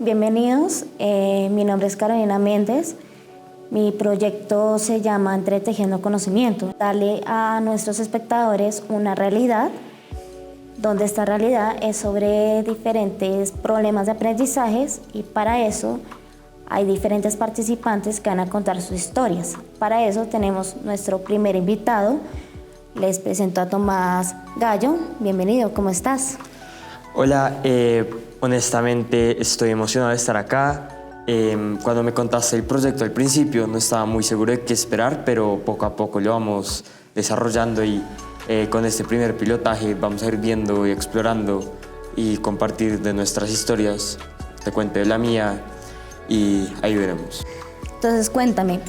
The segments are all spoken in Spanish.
Bienvenidos, mi nombre es Carolina Méndez. Mi proyecto se llama Entretejiendo Conocimiento. Darle a nuestros espectadores una realidad, donde esta realidad es sobre diferentes problemas de aprendizajes y para eso hay diferentes participantes que van a contar sus historias. Para eso tenemos nuestro primer invitado. Les presento a Tomás Gallo. Bienvenido, ¿cómo estás? Hola, honestamente estoy emocionado de estar acá. Cuando me contaste el proyecto al principio no estaba muy seguro de qué esperar, pero poco a poco lo vamos desarrollando y con este primer pilotaje vamos a ir viendo y explorando y compartir de nuestras historias. Te cuento de la mía y ahí veremos. Entonces cuéntame.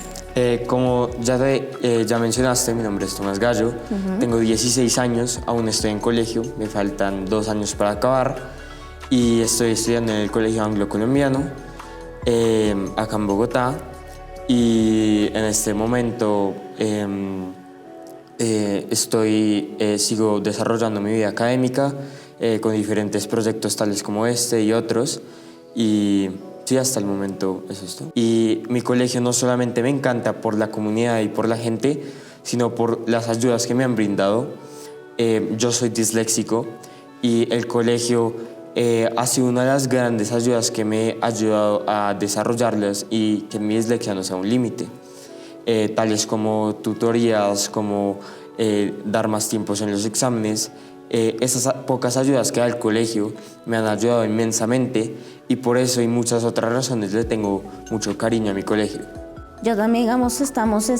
Como ya mencionaste, mi nombre es Tomás Gallo, tengo 16 años, aún estoy en colegio, me faltan 2 años para acabar y estoy estudiando en el Colegio Anglo-Colombiano, acá en Bogotá, y en este momento sigo desarrollando mi vida académica con diferentes proyectos tales como este y otros, y sí, hasta el momento es esto. Y mi colegio no solamente me encanta por la comunidad y por la gente, sino por las ayudas que me han brindado. Yo soy disléxico y el colegio ha sido una de las grandes ayudas que me ha ayudado a desarrollarlas y que mi dislexia no sea un límite. Tales como tutorías, como dar más tiempos en los exámenes. Esas pocas ayudas que da el colegio me han ayudado inmensamente y por eso y muchas otras razones le tengo mucho cariño a mi colegio. Yo también, digamos, estamos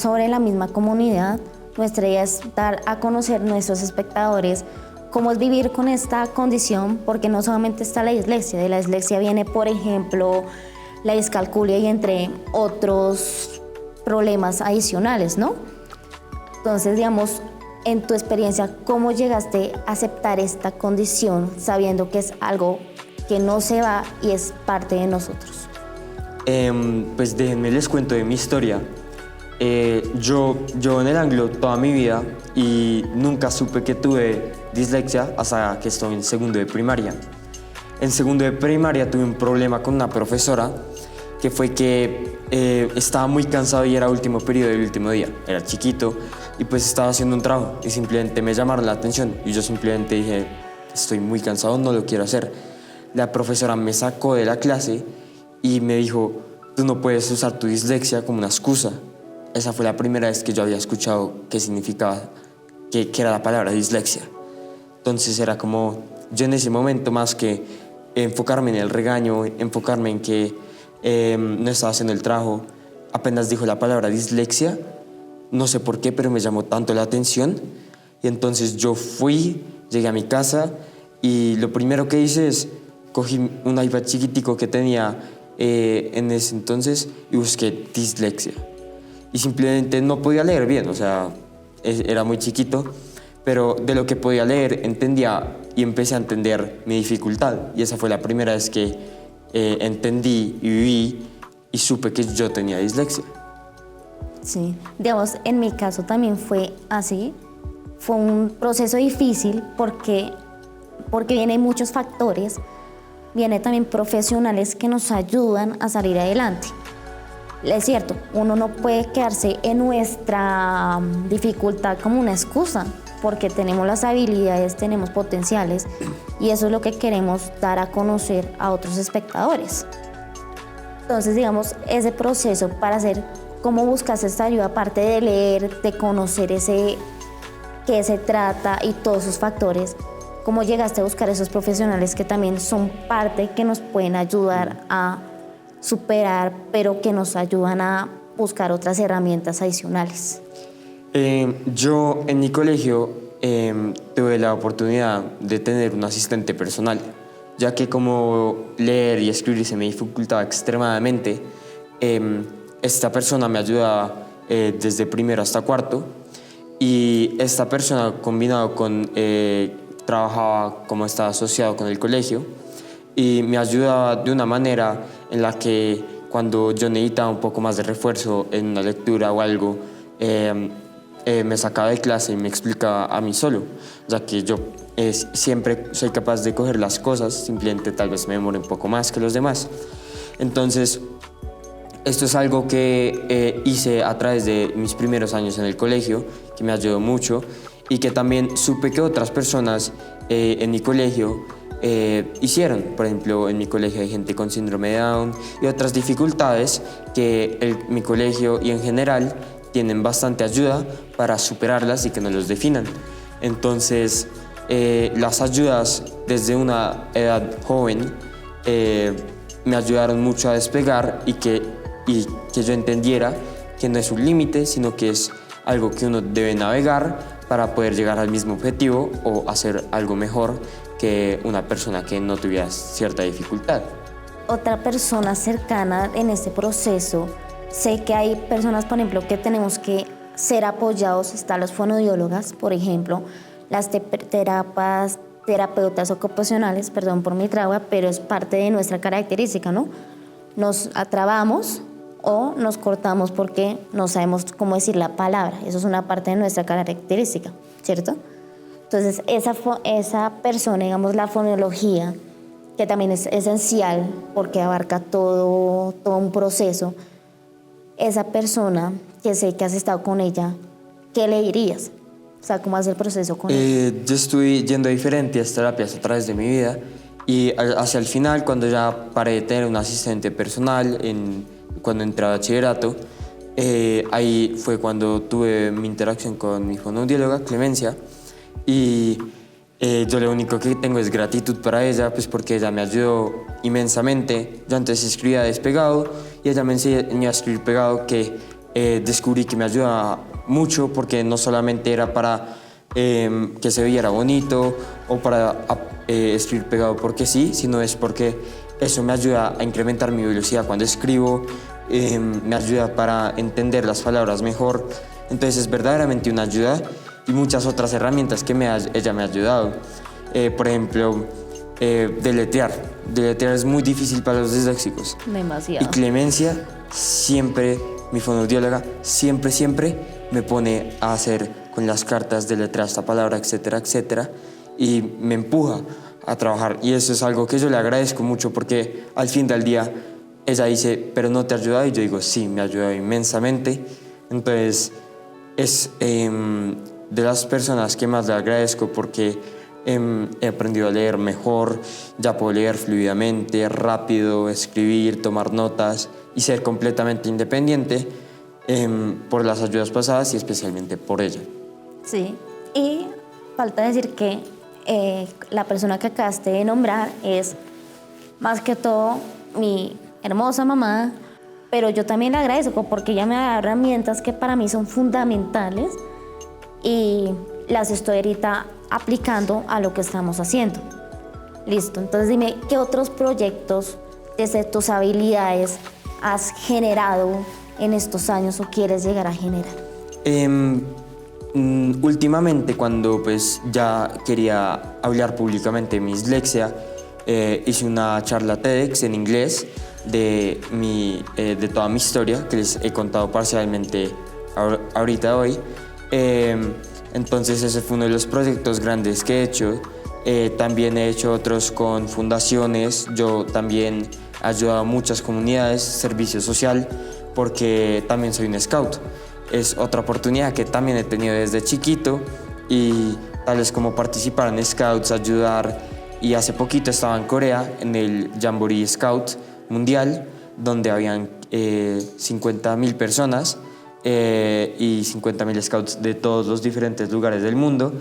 sobre la misma comunidad. Nuestra idea es dar a conocer a nuestros espectadores cómo es vivir con esta condición, porque no solamente está la dislexia. De la dislexia viene, por ejemplo, la discalculia y entre otros problemas adicionales, ¿no? Entonces, digamos, en tu experiencia, ¿cómo llegaste a aceptar esta condición sabiendo que es algo que no se va y es parte de nosotros? Pues déjenme les cuento de mi historia. Yo en el Anglo toda mi vida y nunca supe que tuve dislexia hasta que estoy en segundo de primaria. En segundo de primaria tuve un problema con una profesora que fue que estaba muy cansado y era último periodo del último día. Era chiquito y pues estaba haciendo un trabajo y simplemente me llamaron la atención y yo simplemente dije, estoy muy cansado, no lo quiero hacer. La profesora me sacó de la clase y me dijo, tú no puedes usar tu dislexia como una excusa. Esa fue la primera vez que yo había escuchado qué significaba, qué era la palabra dislexia. Entonces era como, yo en ese momento más que enfocarme en el regaño, enfocarme en que no estaba haciendo el trabajo, apenas dijo la palabra dislexia, no sé por qué, pero me llamó tanto la atención y entonces yo llegué a mi casa y lo primero que hice es cogí un iPad chiquitico que tenía en ese entonces y busqué dislexia y simplemente no podía leer bien, o sea, era muy chiquito, pero de lo que podía leer entendía y empecé a entender mi dificultad y esa fue la primera vez que entendí y viví y supe que yo tenía dislexia. Sí, digamos, en mi caso también fue así. Fue un proceso difícil porque vienen muchos factores. Vienen también profesionales que nos ayudan a salir adelante. Es cierto, uno no puede quedarse en nuestra dificultad como una excusa, porque tenemos las habilidades, tenemos potenciales y eso es lo que queremos dar a conocer a otros espectadores. Entonces, digamos, ese proceso para hacer, ¿cómo buscaste esta ayuda? Aparte de leer, de conocer qué se trata y todos esos factores, ¿cómo llegaste a buscar esos profesionales que también son parte, que nos pueden ayudar a superar, pero que nos ayudan a buscar otras herramientas adicionales? Yo en mi colegio tuve la oportunidad de tener un asistente personal, ya que como leer y escribir se me dificultaba extremadamente. Esta persona me ayudaba desde primero hasta cuarto y esta persona combinado con trabajaba como estaba asociado con el colegio y me ayudaba de una manera en la que cuando yo necesitaba un poco más de refuerzo en una lectura o algo, me sacaba de clase y me explicaba a mí solo, ya que yo siempre soy capaz de coger las cosas, simplemente tal vez me demore un poco más que los demás. Entonces, esto es algo que hice a través de mis primeros años en el colegio, que me ayudó mucho y que también supe que otras personas en mi colegio hicieron. Por ejemplo, en mi colegio hay gente con síndrome de Down y otras dificultades que mi colegio y en general tienen bastante ayuda para superarlas y que no los definan. Entonces, las ayudas desde una edad joven me ayudaron mucho a despegar y que yo entendiera que no es un límite, sino que es algo que uno debe navegar para poder llegar al mismo objetivo o hacer algo mejor que una persona que no tuviera cierta dificultad. Otra persona cercana en este proceso, sé que hay personas, por ejemplo, que tenemos que ser apoyados, están los fonoaudiólogas, por ejemplo, las terapeutas ocupacionales, perdón por mi traba, pero es parte de nuestra característica, ¿no? Nos atrabamos o nos cortamos porque no sabemos cómo decir la palabra. Eso es una parte de nuestra característica, ¿cierto? Entonces, esa persona, digamos, la fonología, que también es esencial porque abarca todo un proceso, esa persona que sé que has estado con ella, ¿qué le dirías? O sea, ¿cómo hace el proceso con ella? Yo estoy yendo a diferentes terapias a través de mi vida y hacia el final, cuando ya paré de tener un asistente personal, cuando entré a bachillerato, ahí fue cuando tuve mi interacción con mi fonoaudióloga, Clemencia, y yo lo único que tengo es gratitud para ella, pues porque ella me ayudó inmensamente. Yo antes escribía despegado y ella me enseñó a escribir pegado, que descubrí que me ayudaba mucho porque no solamente era para que se viera bonito o para escribir pegado porque sí, sino es porque eso me ayuda a incrementar mi velocidad cuando escribo, me ayuda para entender las palabras mejor. Entonces es verdaderamente una ayuda y muchas otras herramientas que ella me ha ayudado. Por ejemplo, deletrear. Deletrear es muy difícil para los disléxicos. Demasiado. Y Clemencia siempre, mi fonoaudióloga, siempre me pone a hacer con las cartas deletrear esta palabra, etcétera, etcétera, y me empuja a trabajar. Y eso es algo que yo le agradezco mucho porque al fin del día ella dice, ¿pero no te ha ayudado? Y yo digo, sí, me ha ayudado inmensamente. Entonces, es de las personas que más le agradezco porque he aprendido a leer mejor, ya puedo leer fluidamente, rápido, escribir, tomar notas y ser completamente independiente por las ayudas pasadas y especialmente por ella. Sí, y falta decir que la persona que acabaste de nombrar es más que todo mi hermosa mamá, pero yo también le agradezco porque ella me da herramientas que para mí son fundamentales y las estoy ahorita aplicando a lo que estamos haciendo. Listo, entonces dime, ¿qué otros proyectos desde tus habilidades has generado en estos años o quieres llegar a generar? Últimamente, cuando pues ya quería hablar públicamente de mi dislexia, hice una charla TEDx en inglés de toda mi historia, que les he contado parcialmente ahorita hoy. Entonces ese fue uno de los proyectos grandes que he hecho. También he hecho otros con fundaciones. Yo también he ayudado a muchas comunidades, servicio social, porque también soy un scout. Es otra oportunidad que también he tenido desde chiquito y tales como participar en scouts, ayudar. Y hace poquito estaba en Corea en el Jamboree Scout Mundial, donde habían 50.000 personas y 50.000 scouts de todos los diferentes lugares del mundo.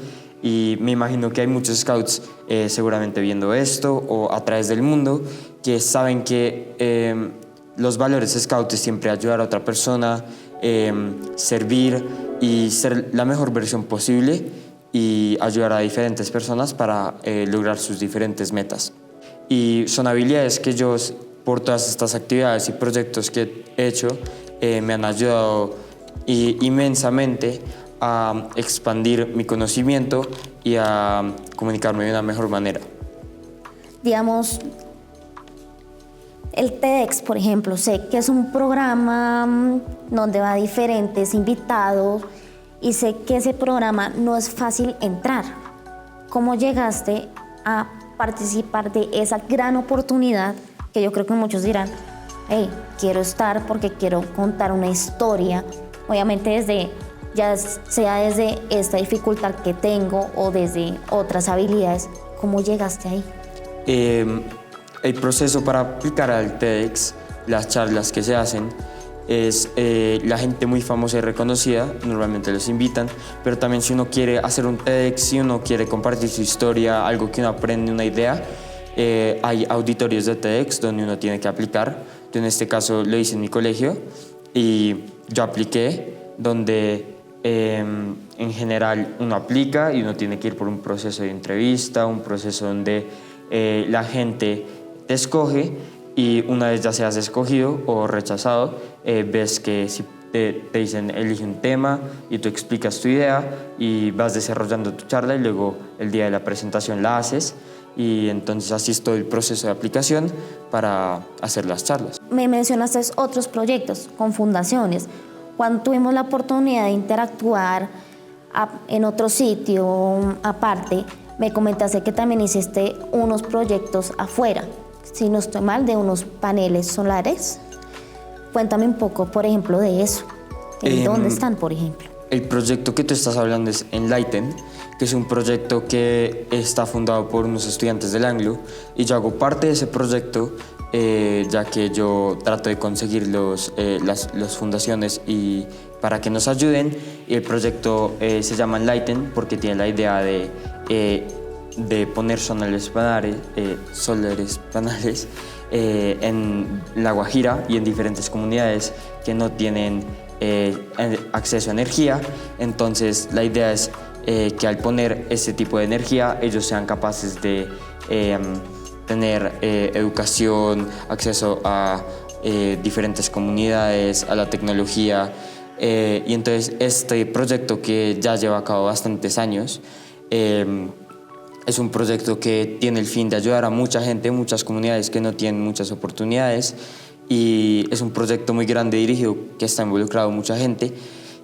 Y me imagino que hay muchos scouts seguramente viendo esto o a través del mundo que saben que los valores scouts es siempre ayudar a otra persona, servir y ser la mejor versión posible y ayudar a diferentes personas para lograr sus diferentes metas. Y son habilidades que yo, por todas estas actividades y proyectos que he hecho, me han ayudado inmensamente a expandir mi conocimiento y a comunicarme de una mejor manera. Digamos, el TEDx, por ejemplo, sé que es un programa donde va diferentes invitados y sé que ese programa no es fácil entrar. ¿cómo llegaste a participar de esa gran oportunidad que yo creo que muchos dirán, hey, quiero estar porque quiero contar una historia, obviamente ya sea desde esta dificultad que tengo o desde otras habilidades? ¿Cómo llegaste ahí? El proceso para aplicar al TEDx, las charlas que se hacen, es la gente muy famosa y reconocida, normalmente los invitan, pero también si uno quiere hacer un TEDx, si uno quiere compartir su historia, algo que uno aprende, una idea, hay auditorios de TEDx donde uno tiene que aplicar. Yo en este caso lo hice en mi colegio y yo apliqué, donde en general uno aplica y uno tiene que ir por un proceso de entrevista, un proceso donde la gente te escoge, y una vez ya seas escogido o rechazado, ves que si te dicen elige un tema y tú explicas tu idea y vas desarrollando tu charla, y luego el día de la presentación la haces, y entonces así es todo el proceso de aplicación para hacer las charlas. Me mencionaste otros proyectos con fundaciones. Cuando tuvimos la oportunidad de interactuar en otro sitio aparte, me comentaste que también hiciste unos proyectos afuera, si no estoy mal, de unos paneles solares. Cuéntame un poco, por ejemplo, de eso. ¿En dónde están, por ejemplo? El proyecto que tú estás hablando es Enlighten, que es un proyecto que está fundado por unos estudiantes del Anglo, y yo hago parte de ese proyecto, ya que yo trato de conseguir las fundaciones y para que nos ayuden, y el proyecto se llama Enlighten porque tiene la idea de poner solares panales en La Guajira y en diferentes comunidades que no tienen acceso a energía. Entonces la idea es que al poner ese tipo de energía ellos sean capaces de tener educación, acceso a diferentes comunidades, a la tecnología, y entonces este proyecto, que ya lleva a cabo bastantes años, es un proyecto que tiene el fin de ayudar a mucha gente, muchas comunidades que no tienen muchas oportunidades, y es un proyecto muy grande dirigido que está involucrado mucha gente,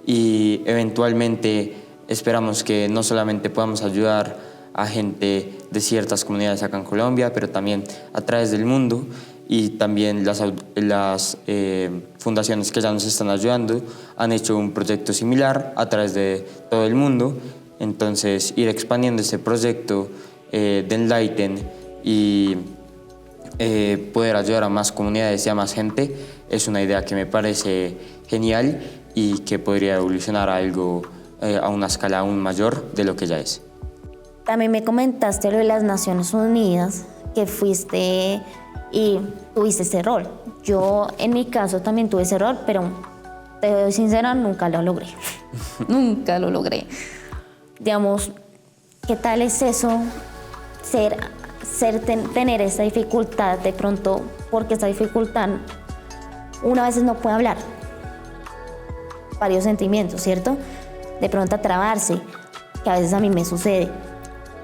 y eventualmente esperamos que no solamente podamos ayudar a gente de ciertas comunidades acá en Colombia, pero también a través del mundo, y también las fundaciones que ya nos están ayudando han hecho un proyecto similar a través de todo el mundo. Entonces, ir expandiendo este proyecto de Enlighten y poder ayudar a más comunidades y a más gente es una idea que me parece genial y que podría evolucionar a algo a una escala aún mayor de lo que ya es. También me comentaste lo de las Naciones Unidas, que fuiste y tuviste ese rol. Yo, en mi caso, también tuve ese rol, pero te doy sincera, nunca lo logré. Nunca lo logré. Digamos, ¿qué tal es eso? Tener esa dificultad de pronto, porque esa dificultad, una a veces no puede hablar. Varios sentimientos, ¿cierto? De pronto a trabarse, que a veces a mí me sucede.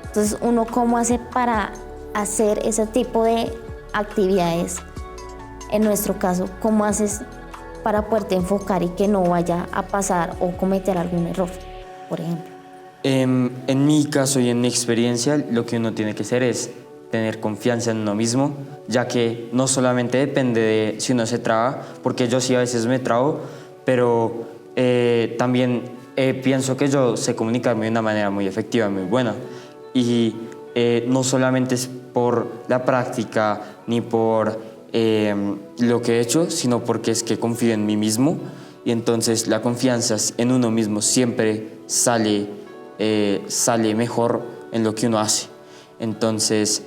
Entonces, ¿uno cómo hace para hacer ese tipo de actividades? En nuestro caso, ¿cómo haces para poderte enfocar y que no vaya a pasar o cometer algún error, por ejemplo? En mi caso y en mi experiencia, lo que uno tiene que hacer es tener confianza en uno mismo, ya que no solamente depende de si uno se traba, porque yo sí a veces me trabo, pero también pienso que yo sé comunicarme de una manera muy efectiva, muy buena. Y no solamente es por la práctica ni por lo que he hecho, sino porque es que confío en mí mismo, y entonces la confianza en uno mismo siempre sale mejor en lo que uno hace. Entonces,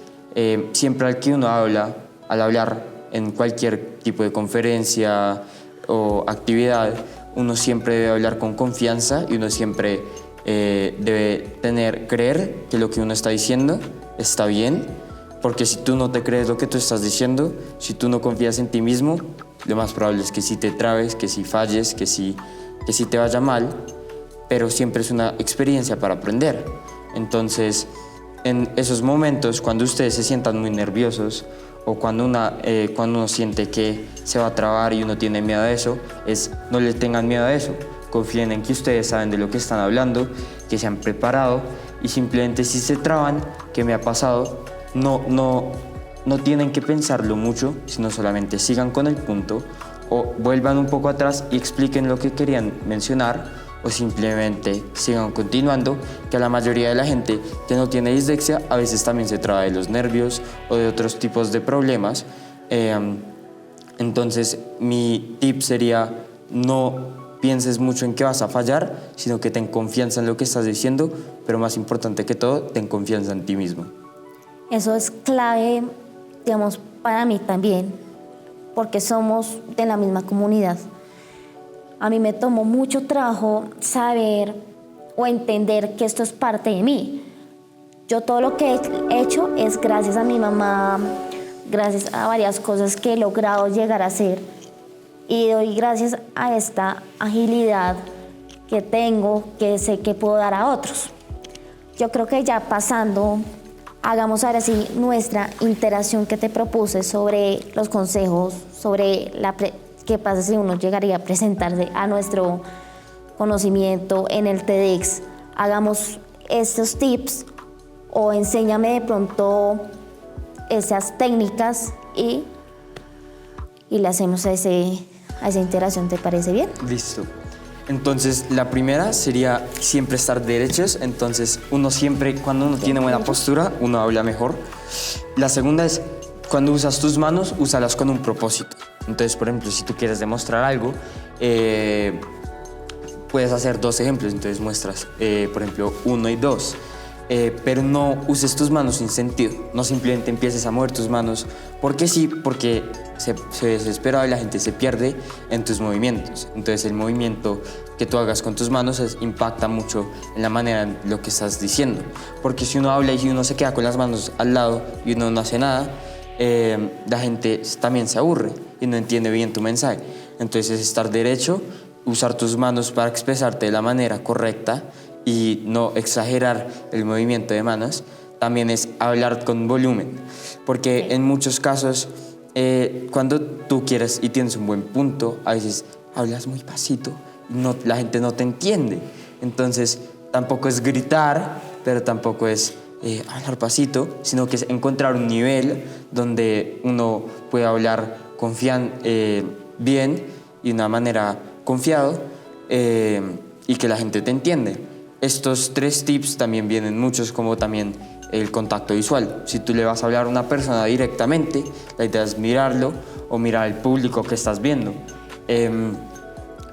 siempre al hablar en cualquier tipo de conferencia o actividad, uno siempre debe hablar con confianza, y uno siempre debe creer que lo que uno está diciendo está bien, porque si tú no te crees lo que tú estás diciendo, si tú no confías en ti mismo, lo más probable es que sí te trabes, que sí falles, que sí te vaya mal, pero siempre es una experiencia para aprender. Entonces, en esos momentos, cuando ustedes se sientan muy nerviosos o cuando uno siente que se va a trabar y uno tiene miedo a eso, no le tengan miedo a eso. Confíen en que ustedes saben de lo que están hablando, que se han preparado y simplemente si se traban, que me ha pasado, no tienen que pensarlo mucho, sino solamente sigan con el punto o vuelvan un poco atrás y expliquen lo que querían mencionar o simplemente sigan continuando, que a la mayoría de la gente que no tiene dislexia a veces también se traba de los nervios o de otros tipos de problemas. Entonces mi tip sería: no pienses mucho en que vas a fallar, sino que ten confianza en lo que estás diciendo, pero más importante que todo, ten confianza en ti mismo. Eso es clave, digamos, para mí también, porque somos de la misma comunidad. A mí me tomó mucho trabajo saber o entender que esto es parte de mí. Yo todo lo que he hecho es gracias a mi mamá, gracias a varias cosas que he logrado llegar a hacer, y doy gracias a esta agilidad que tengo, que sé que puedo dar a otros. Yo creo que ya pasando, hagamos ahora sí nuestra interacción que te propuse sobre los consejos, sobre qué pasa si uno llegaría a presentarse a nuestro conocimiento en el TEDx. Hagamos estos tips o enséñame de pronto esas técnicas y le hacemos a esa interacción. ¿Te parece bien? Listo. Entonces, la primera sería siempre estar derechos. Entonces, uno siempre, cuando uno tiene buena postura, uno habla mejor. La segunda es, cuando usas tus manos, úsalas con un propósito. Entonces, por ejemplo, si tú quieres demostrar algo, puedes hacer 2 ejemplos. Entonces, muestras, por ejemplo, 1 y 2. Pero no uses tus manos sin sentido. No simplemente empieces a mover tus manos porque sí, porque se desespera y la gente se pierde en tus movimientos. Entonces el movimiento que tú hagas con tus manos impacta mucho en la manera en lo que estás diciendo. Porque si uno habla y uno se queda con las manos al lado y uno no hace nada, la gente también se aburre y no entiende bien tu mensaje. Entonces es estar derecho, usar tus manos para expresarte de la manera correcta y no exagerar el movimiento de manos. También es hablar con volumen, porque en muchos casos cuando tú quieres y tienes un buen punto, a veces hablas muy pasito y la gente no te entiende. Entonces tampoco es gritar, pero tampoco es hablar pasito, sino que es encontrar un nivel donde uno puede hablar bien y de una manera confiado, y que la gente te entiende. Estos 3 tips también vienen muchos, como también el contacto visual. Si tú le vas a hablar a una persona directamente, la idea es mirarlo o mirar al público que estás viendo.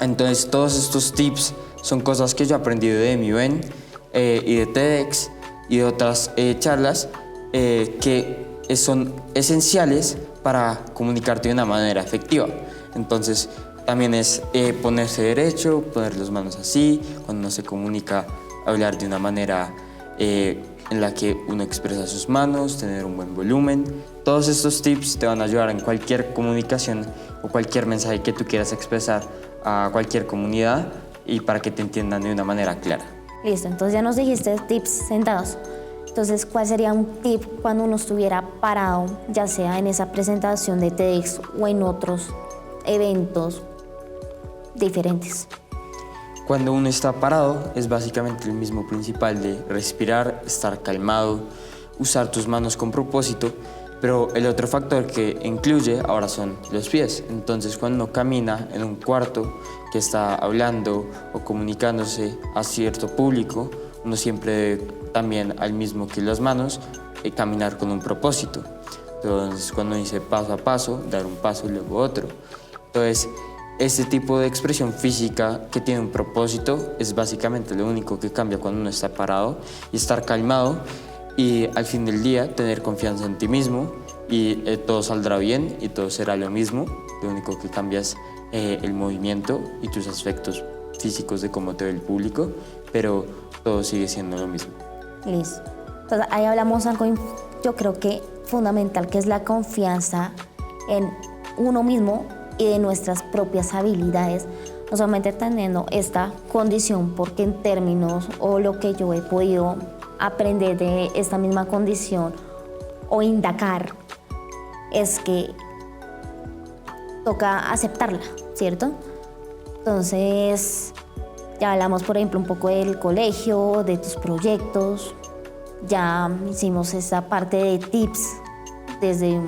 Entonces todos estos tips son cosas que yo he aprendido de MUN y de TEDx y de otras charlas que son esenciales para comunicarte de una manera efectiva. Entonces también es ponerse derecho, poner las manos así, cuando uno se comunica, hablar de una manera en la que uno expresa sus manos, tener un buen volumen. Todos estos tips te van a ayudar en cualquier comunicación o cualquier mensaje que tú quieras expresar a cualquier comunidad y para que te entiendan de una manera clara. Listo, entonces ya nos dijiste tips sentados. Entonces, ¿cuál sería un tip cuando uno estuviera parado, ya sea en esa presentación de TEDx o en otros eventos diferentes? Cuando uno está parado es básicamente el mismo principal de respirar, estar calmado, usar tus manos con propósito, pero el otro factor que incluye ahora son los pies. Entonces cuando uno camina en un cuarto que está hablando o comunicándose a cierto público, uno siempre debe también, al mismo que las manos, caminar con un propósito. Entonces cuando dice paso a paso, dar un paso y luego otro. Entonces este tipo de expresión física que tiene un propósito es básicamente lo único que cambia cuando uno está parado, y estar calmado y al fin del día tener confianza en ti mismo y todo saldrá bien y todo será lo mismo. Lo único que cambia es el movimiento y tus aspectos físicos de cómo te ve el público, pero todo sigue siendo lo mismo. Listo. Entonces ahí hablamos algo, yo creo que fundamental, que es la confianza en uno mismo y de nuestras propias habilidades, no solamente teniendo esta condición, porque en términos o lo que yo he podido aprender de esta misma condición o indagar es que toca aceptarla, ¿cierto? Entonces ya hablamos, por ejemplo, un poco del colegio, de tus proyectos, Ya hicimos esa parte de tips desde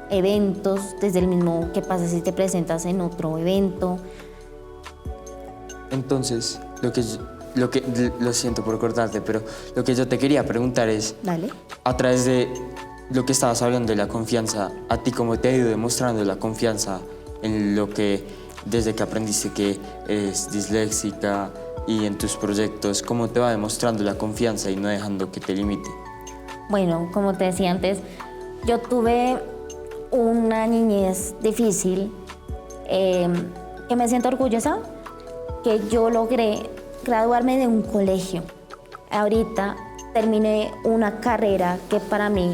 eventos, desde el mismo qué pasa si te presentas en otro evento. Entonces, lo siento por cortarte, pero lo que yo te quería preguntar es, Dale. a través de lo que estabas hablando de la confianza, ¿a ti cómo te ha ido demostrando la confianza en lo que, desde que aprendiste que eres disléxica y en tus proyectos, cómo te va demostrando la confianza y no dejando que te limite? Bueno, como te decía antes, yo tuve una niñez difícil, que me siento orgullosa, que yo logré graduarme de un colegio. Ahorita terminé una carrera que para mí,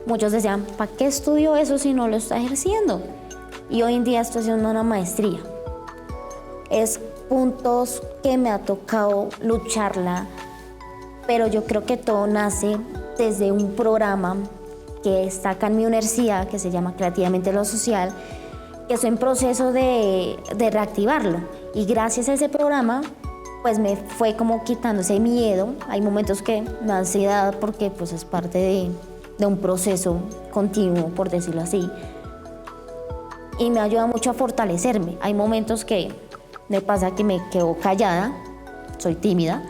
muchos decían, ¿para qué estudio eso si no lo está ejerciendo? Y hoy en día estoy haciendo una maestría. Es puntos que me ha tocado lucharla, pero yo creo que todo nace desde un programa que está acá en mi universidad, que se llama Creativamente lo Social, que estoy en proceso de reactivarlo. Y gracias a ese programa, pues me fue como quitando ese miedo. Hay momentos que me da ansiedad porque pues es parte de un proceso continuo, por decirlo así. Y me ayuda mucho a fortalecerme. Hay momentos que me pasa que me quedo callada, soy tímida,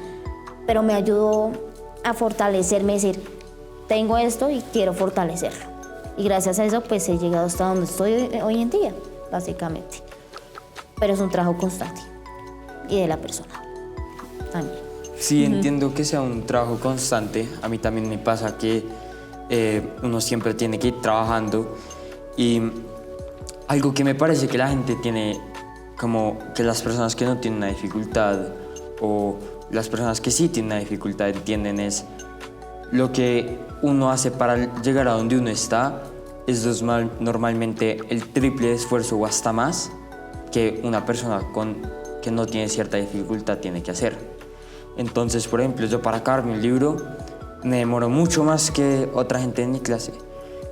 pero me ayudó a fortalecerme, decir, tengo esto y quiero fortalecerlo. Y gracias a eso pues he llegado hasta donde estoy hoy en día, básicamente. Pero es un trabajo constante y de la persona también. Sí, entiendo que sea un trabajo constante. A mí también me pasa que uno siempre tiene que ir trabajando, y algo que me parece que la gente tiene, como que las personas que no tienen una dificultad o las personas que sí tienen una dificultad entienden, es lo que uno hace para llegar a donde uno está es normalmente el triple de esfuerzo o hasta más que una persona que no tiene cierta dificultad tiene que hacer. Entonces, por ejemplo, yo para acabarme un libro me demoro mucho más que otra gente en mi clase,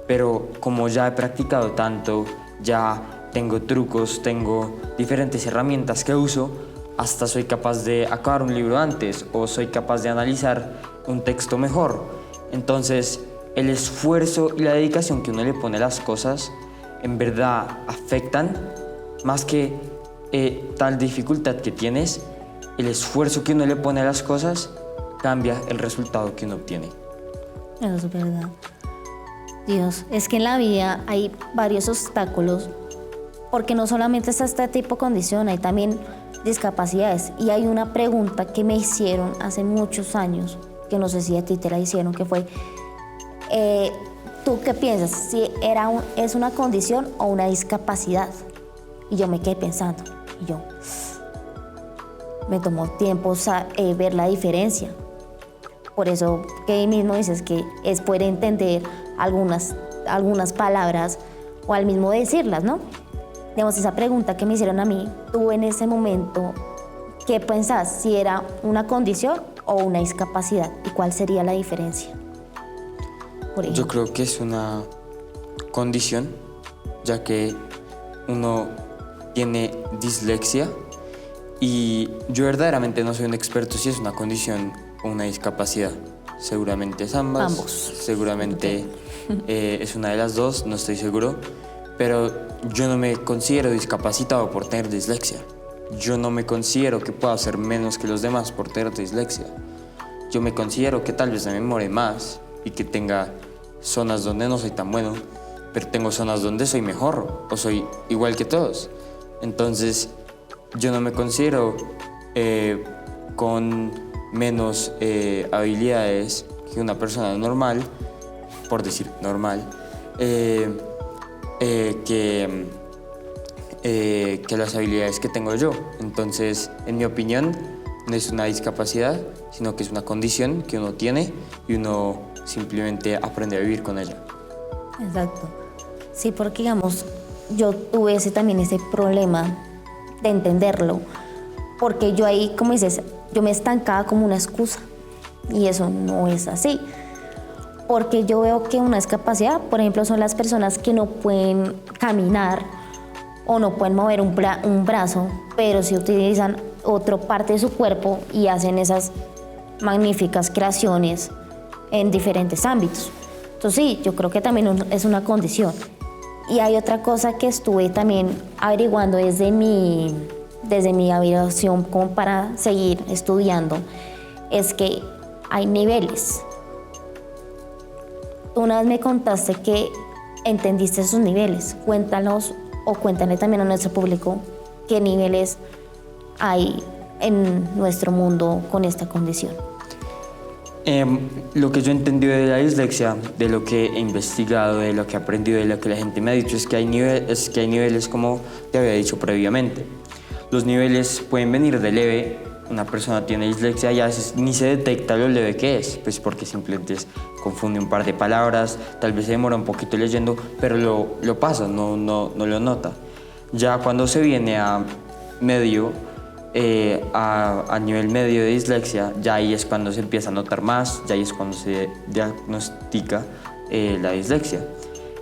pero como ya he practicado tanto, ya tengo trucos, tengo diferentes herramientas que uso, hasta soy capaz de acabar un libro antes o soy capaz de analizar un texto mejor. Entonces, el esfuerzo y la dedicación que uno le pone a las cosas en verdad afectan más que tal dificultad que tienes. El esfuerzo que uno le pone a las cosas cambia el resultado que uno obtiene. Eso es verdad. Dios, es que en la vida hay varios obstáculos, porque no solamente está este tipo de condición, hay también discapacidades. Y hay una pregunta que me hicieron hace muchos años, que no sé si a ti te la hicieron, que fue, ¿tú qué piensas? ¿Si es una condición o una discapacidad? Y yo me quedé pensando, y yo, me tomó tiempo ver la diferencia. Por eso que ahí mismo dices que es poder entender algunas palabras o al mismo decirlas, ¿no? Digamos, esa pregunta que me hicieron a mí, tú en ese momento, ¿qué pensás? ¿Si era una condición o una discapacidad? ¿Y cuál sería la diferencia? Yo creo que es una condición, ya que uno tiene dislexia, y yo verdaderamente no soy un experto si es una condición o una discapacidad. Seguramente es ambas. Seguramente es una de las dos, no estoy seguro. Pero yo no me considero discapacitado por tener dislexia. Yo no me considero que pueda ser menos que los demás por tener dislexia. Yo me considero que tal vez me demore más y que tenga zonas donde no soy tan bueno, pero tengo zonas donde soy mejor o soy igual que todos. Entonces, yo no me considero con menos habilidades que una persona normal, por decir normal, que las habilidades que tengo yo. Entonces, en mi opinión, no es una discapacidad, sino que es una condición que uno tiene y uno simplemente aprende a vivir con ella. Exacto. Sí, porque digamos, yo tuve también ese problema de entenderlo, porque yo ahí, como dices, yo me estancaba como una excusa, y eso no es así. Porque yo veo que una discapacidad, por ejemplo, son las personas que no pueden caminar o no pueden mover un brazo, pero sí utilizan otra parte de su cuerpo y hacen esas magníficas creaciones en diferentes ámbitos. Entonces sí, yo creo que también es una condición. Y hay otra cosa que estuve también averiguando desde mi averiguación como para seguir estudiando, es que hay niveles. Tú una vez me contaste que entendiste esos niveles. Cuéntanos o cuéntale también a nuestro público qué niveles hay en nuestro mundo con esta condición. Lo que yo he entendido de la dislexia, de lo que he investigado, de lo que he aprendido, de lo que la gente me ha dicho, es que hay niveles como te había dicho previamente. Los niveles pueden venir de leve. Una persona tiene dislexia y a veces ni se detecta lo leve que es, pues porque simplemente confunde un par de palabras, tal vez se demora un poquito leyendo, pero lo pasa, no lo nota. Ya cuando se viene a medio, a nivel medio de dislexia, ya ahí es cuando se empieza a notar más, ya ahí es cuando se diagnostica la dislexia.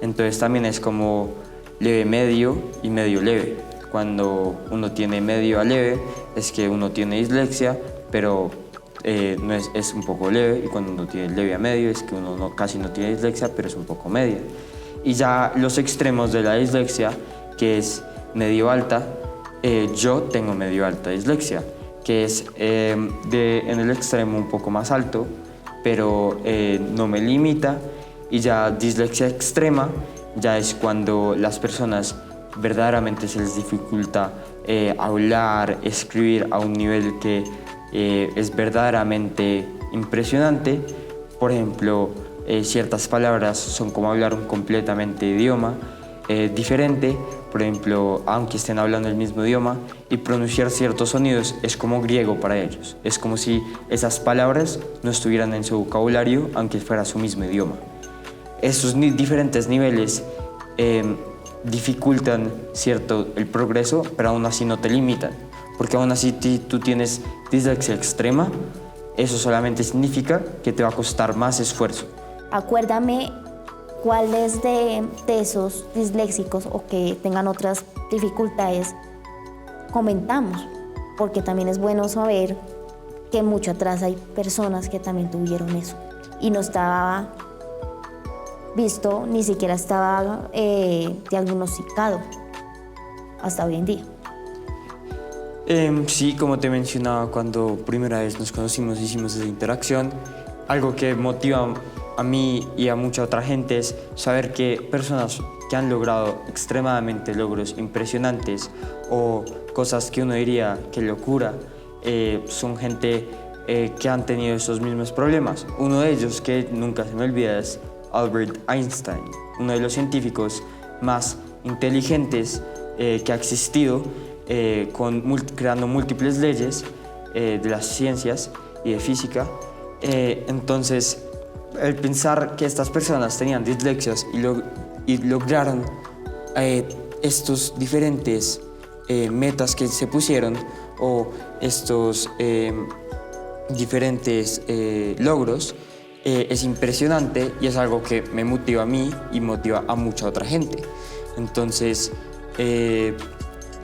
Entonces también es como leve medio y medio leve. Cuando uno tiene medio a leve es que uno tiene dislexia, pero es un poco leve, y cuando uno tiene leve a medio es que uno casi no tiene dislexia, pero es un poco media. Y ya los extremos de la dislexia, que es medio alta, yo tengo medio alta dislexia, que es en el extremo un poco más alto, pero no me limita. Y ya dislexia extrema ya es cuando las personas verdaderamente se les dificulta hablar, escribir a un nivel que es verdaderamente impresionante. Por ejemplo, ciertas palabras son como hablar un completamente idioma diferente. Por ejemplo, aunque estén hablando el mismo idioma, y pronunciar ciertos sonidos es como griego para ellos. Es como si esas palabras no estuvieran en su vocabulario, aunque fuera su mismo idioma. Esos diferentes niveles dificultan el progreso, pero aún así no te limitan, porque aún así tú tienes dislexia extrema, eso solamente significa que te va a costar más esfuerzo. Acuérdame cuáles de esos disléxicos o que tengan otras dificultades comentamos, porque también es bueno saber que mucho atrás hay personas que también tuvieron eso y no estaba visto, ni siquiera estaba diagnosticado hasta hoy en día. Sí, como te mencionaba, cuando primera vez nos conocimos, hicimos esa interacción, algo que motiva a mí y a mucha otra gente es saber que personas que han logrado extremadamente logros impresionantes o cosas que uno diría que locura, son gente que han tenido esos mismos problemas. Uno de ellos, que nunca se me olvida, es Albert Einstein, uno de los científicos más inteligentes que ha existido, creando múltiples leyes de las ciencias y de física. Entonces, el pensar que estas personas tenían dislexias y lograron estos diferentes metas que se pusieron, o estos diferentes logros, es impresionante, y es algo que me motiva a mí y motiva a mucha otra gente. Entonces,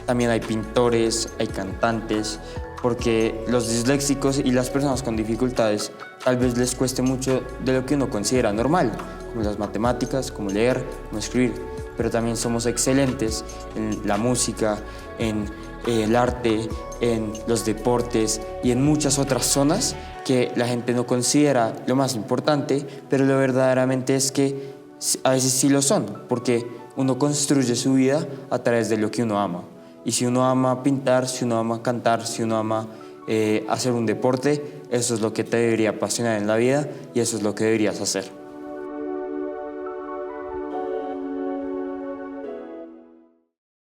también hay pintores, hay cantantes, porque los disléxicos y las personas con dificultades tal vez les cueste mucho de lo que uno considera normal, como las matemáticas, como leer, como escribir, pero también somos excelentes en la música, en el arte, en los deportes y en muchas otras zonas que la gente no considera lo más importante, pero lo verdaderamente es que a veces sí lo son, porque uno construye su vida a través de lo que uno ama. Y si uno ama pintar, si uno ama cantar, si uno ama hacer un deporte, eso es lo que te debería apasionar en la vida y eso es lo que deberías hacer.